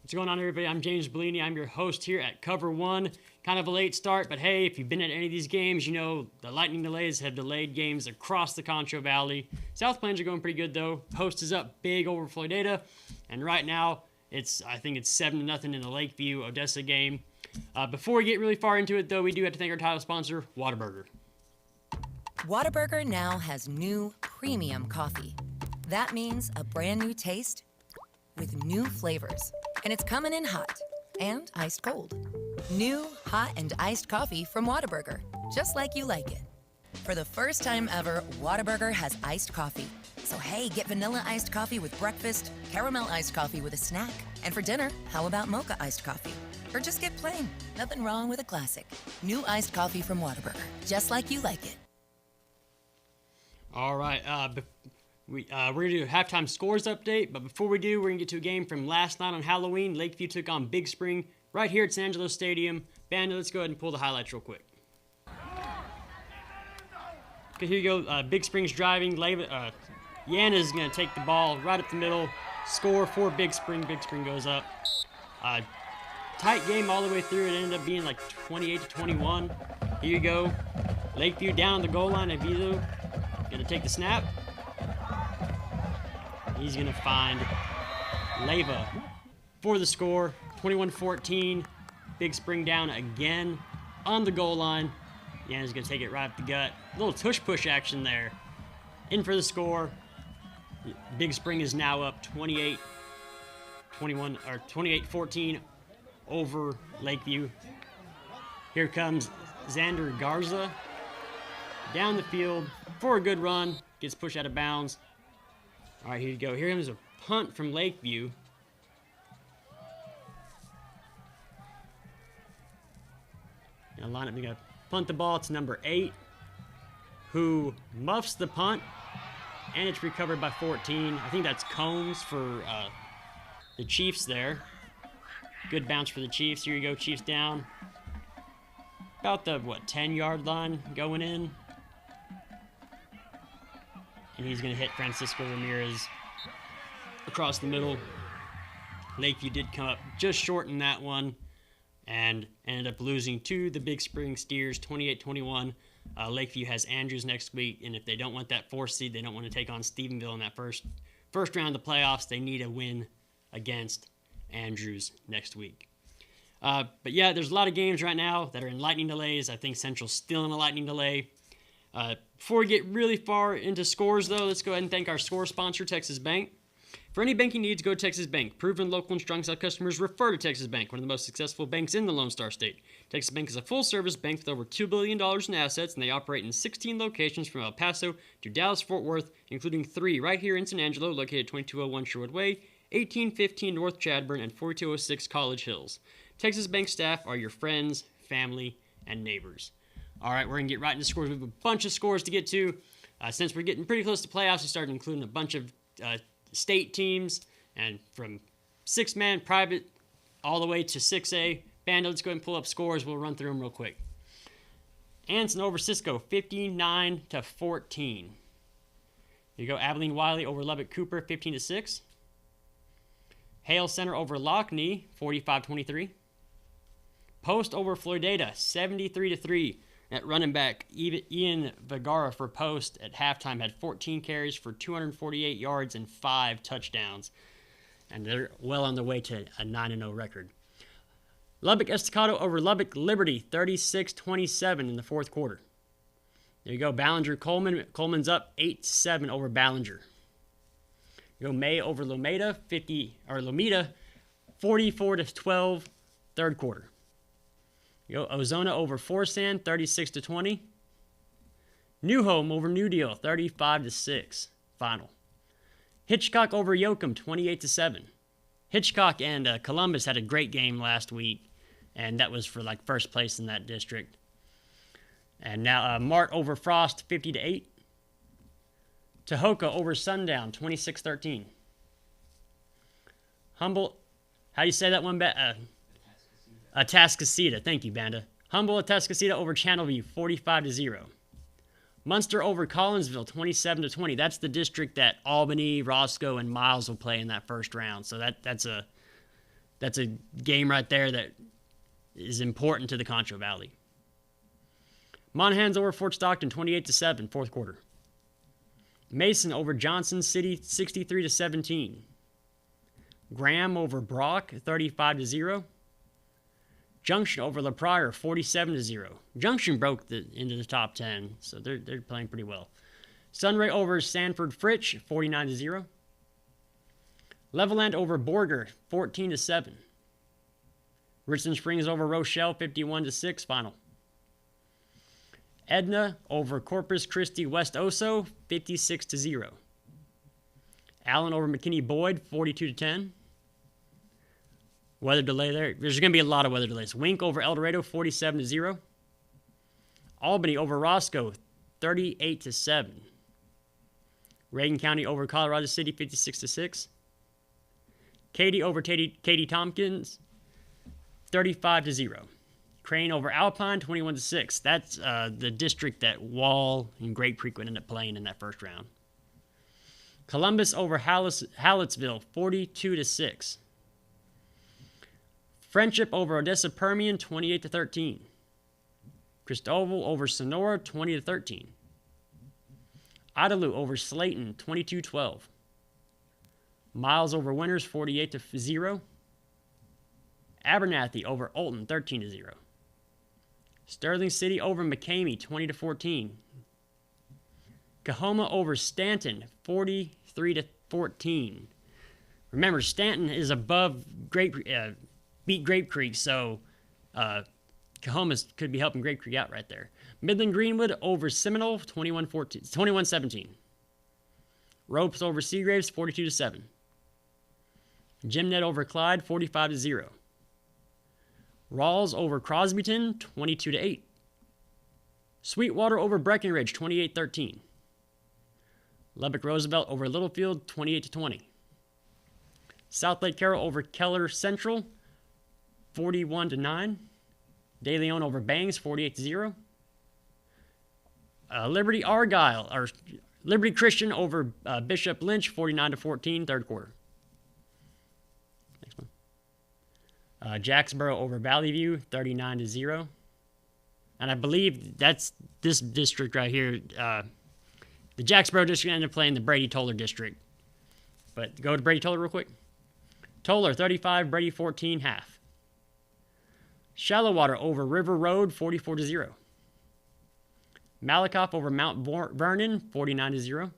What's going on, everybody? I'm James Bouligny. I'm your host here at Cover1. Kind of a late start, but hey, if you've been at any of these games, you know the lightning delays have delayed games across the Concho Valley. South Plains are going pretty good, though. Post is up big over Floydada, and right now, I think it's 7-0 in the Lakeview Odessa game. Before we get really far into it, though, we do have to thank our title sponsor, Whataburger. Whataburger now has new premium coffee. That means a brand new taste with new flavors. And it's coming in hot and iced cold. New, hot, and iced coffee from Whataburger, just like you like it. For the first time ever, Whataburger has iced coffee. So hey, get vanilla iced coffee with breakfast, caramel iced coffee with a snack. And for dinner, how about mocha iced coffee? Or just get plain. Nothing wrong with a classic. New iced coffee from Whataburger, just like you like it. All right, we're going to do a halftime scores update, but before we do, we're going to get to a game from last night on Halloween. Lakeview took on Big Spring right here at San Angelo Stadium. Bandit, let's go ahead and pull the highlights real quick. Okay, here you go. Big Spring's driving. Yana's going to take the ball right up the middle. Score for Big Spring. Big Spring goes up. Tight game all the way through. It ended up being like 28-21. Here you go. Lakeview down the goal line. Avizu going to take the snap. He's going to find Leva for the score. 21-14. Big Spring down again on the goal line. Yana's going to take it right up the gut. A little tush-push action there. In for the score. Big Spring is now up 28-14 over Lakeview. Here comes Xander Garza down the field for a good run. Gets pushed out of bounds. All right, here you go. Here comes a punt from Lakeview. Gonna line up. They're gonna punt the ball to number 8, who muffs the punt, and it's recovered by 14. I think that's Combs for the Chiefs there. Good bounce for the Chiefs. Here you go, Chiefs down. About the 10-yard line going in. And he's going to hit Francisco Ramirez across the middle. Lakeview did come up just short in that one and ended up losing to the Big Spring Steers 28-21. Lakeview has Andrews next week, and if they don't want that 4th seed, they don't want to take on Stephenville in that first round of the playoffs. They need a win against Andrews next week. But yeah, there's a lot of games right now that are in lightning delays. I think Central's still in a lightning delay. Before we get really far into scores, though, let's go ahead and thank our score sponsor, Texas Bank. For any banking needs, go to Texas Bank. Proven local and strong style customers refer to Texas Bank, one of the most successful banks in the Lone Star State. Texas Bank is a full-service bank with over $2 billion in assets, and they operate in 16 locations from El Paso to Dallas-Fort Worth, including 3 right here in San Angelo, located 2201 Sherwood Way, 1815 North Chadburn, and 4206 College Hills. Texas Bank staff are your friends, family, and neighbors. All right, we're going to get right into scores. We have a bunch of scores to get to. Since we're getting pretty close to playoffs, we started including a bunch of state teams, and from 6-man private all the way to 6A. Bandit, let's go ahead and pull up scores. We'll run through them real quick. Anson over Cisco, 59-14. Here you go. Abilene Wiley over Lubbock Cooper, 15-6. Hale Center over Lockney, 45-23. Post over Floydada, 73-3. At running back, Ian Vergara for Post at halftime had 14 carries for 248 yards and 5 touchdowns. And they're well on their way to a 9-0 record. Lubbock Estacado over Lubbock Liberty, 36-27 in the 4th quarter. There you go, Ballinger Coleman. Coleman's up 8-7 over Ballinger. You go May over Lomita, 44-12, 3rd quarter. You go Ozona over Forsan, 36-20. New Home over New Deal, 35-6, final. Hitchcock over Yoakum, 28-7. Hitchcock and Columbus had a great game last week, and that was for first place in that district. And now Mart over Frost, 50-8. Tahoka over Sundown, 26-13. Humboldt, how do you say that one? Atascocita. Thank you, Banda. Humboldt Atascocita over Channelview, 45-0. Munster over Collinsville, 27-20. That's the district that Albany, Roscoe, and Miles will play in that first round. So that's a that's a game right there that is important to the Concho Valley. Monahans over Fort Stockton 28-7, fourth quarter. Mason over Johnson City 63-17. Graham over Brock 35-0. Junction over La Pryor 47-0. Junction broke into the top 10, so they're playing pretty well. Sunray over Sanford Fritch 49-0. Leveland over Borger 14-7. Richland Springs over Rochelle 51-6 final. Edna over Corpus Christi West Oso 56-0. Allen over McKinney Boyd 42-10. Weather delay there. There's going to be a lot of weather delays. Wink over El Dorado 47-0. Albany over Roscoe 38-7. Reagan County over Colorado City 56-6. Katy over Katy Tompkins 35-0. Crane over Alpine 21-6. That's the district that Wall and Great Creek would end up playing in that first round. Columbus over Hallettsville 42-6. Friendship over Odessa Permian 28-13. Cristobal over Sonora 20-13. Idalou over Slayton 22-12. Miles over Winters 48-0. Abernathy over Olton 13-0. Sterling City over McCamey 20-14. Cahoma over Stanton 43-14. Remember, Stanton is above beat Grape Creek, so Cahoma could be helping Grape Creek out right there. Midland Greenwood over Seminole 21-17. Ropes over Seagraves 42-7. Gymnet over Clyde 45-0. Rawls over Crosbyton 22-8. Sweetwater over Breckenridge 28-13. Lubbock Roosevelt over Littlefield 28-20. South Lake Carroll over Keller Central 41-9. De Leon over Bangs 48-0. Liberty Christian over Bishop Lynch 49-14, third quarter. Next one. Jacksboro over Valley View 39-0. And I believe that's this district right here. The Jacksboro district ended up playing the Brady Toller district. But go to Brady Toller real quick. Toller 35, Brady 14, half. Shallowater over River Road 44-0. Malakoff over Mount Vernon 49-0.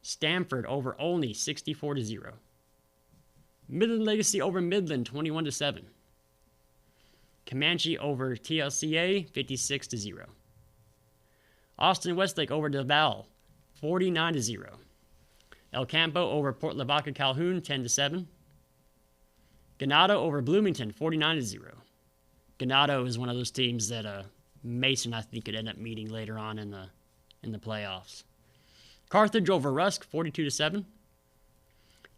Stamford over Olney 64-0. Midland Legacy over Midland 21-7. Comanche over TLCA 56-0. Austin Westlake over DeVal 49-0. El Campo over Port Lavaca Calhoun 10-7. Ganado over Bloomington 49-0. Ganado is one of those teams that Mason, I think, could end up meeting later on in the playoffs. Carthage over Rusk 42-7.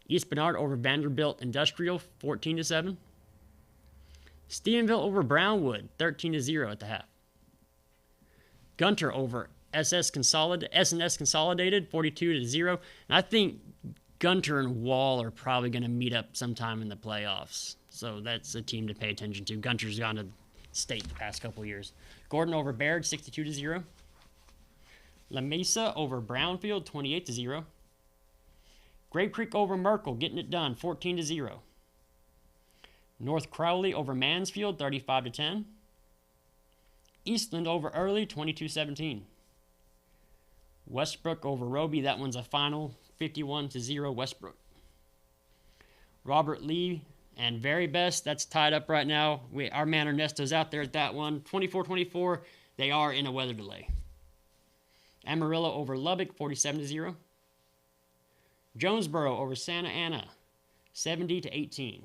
East Bernard over Vanderbilt Industrial 14-7. Stephenville over Brownwood 13-0 at the half. Gunter over S&S Consolidated 42-0. And I think Gunter and Wall are probably going to meet up sometime in the playoffs. So that's a team to pay attention to. Gunter's gone to state the past couple years. Gordon over Baird 62-0. La Mesa over Brownfield 28-0. Grape Creek over Merkel getting it done 14-0. North Crowley over Mansfield 35-10. Eastland over Early 22-17. Westbrook over Roby, that one's a final 51-0 Westbrook. Robert Lee and Very Best, that's tied up right now. Our man Ernesto's out there at that one. 24-24, they are in a weather delay. Amarillo over Lubbock 47-0. Jonesboro over Santa Ana 70-18.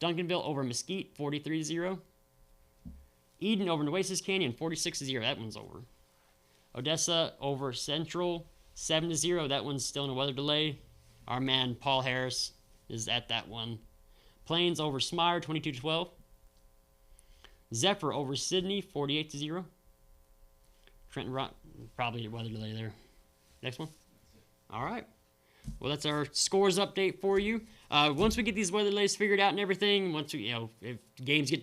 Duncanville over Mesquite 43-0. Eden over Nueces Canyon 46-0, that one's over. Odessa over Central 7-0, that one's still in a weather delay. Our man Paul Harris is at that one. Plains over Smyre 22-12. Zephyr over Sydney 48-0. Trenton Rock, probably a weather delay there. Next one. All right. Well, that's our scores update for you. Once we get these weather delays figured out and everything, once we, if games get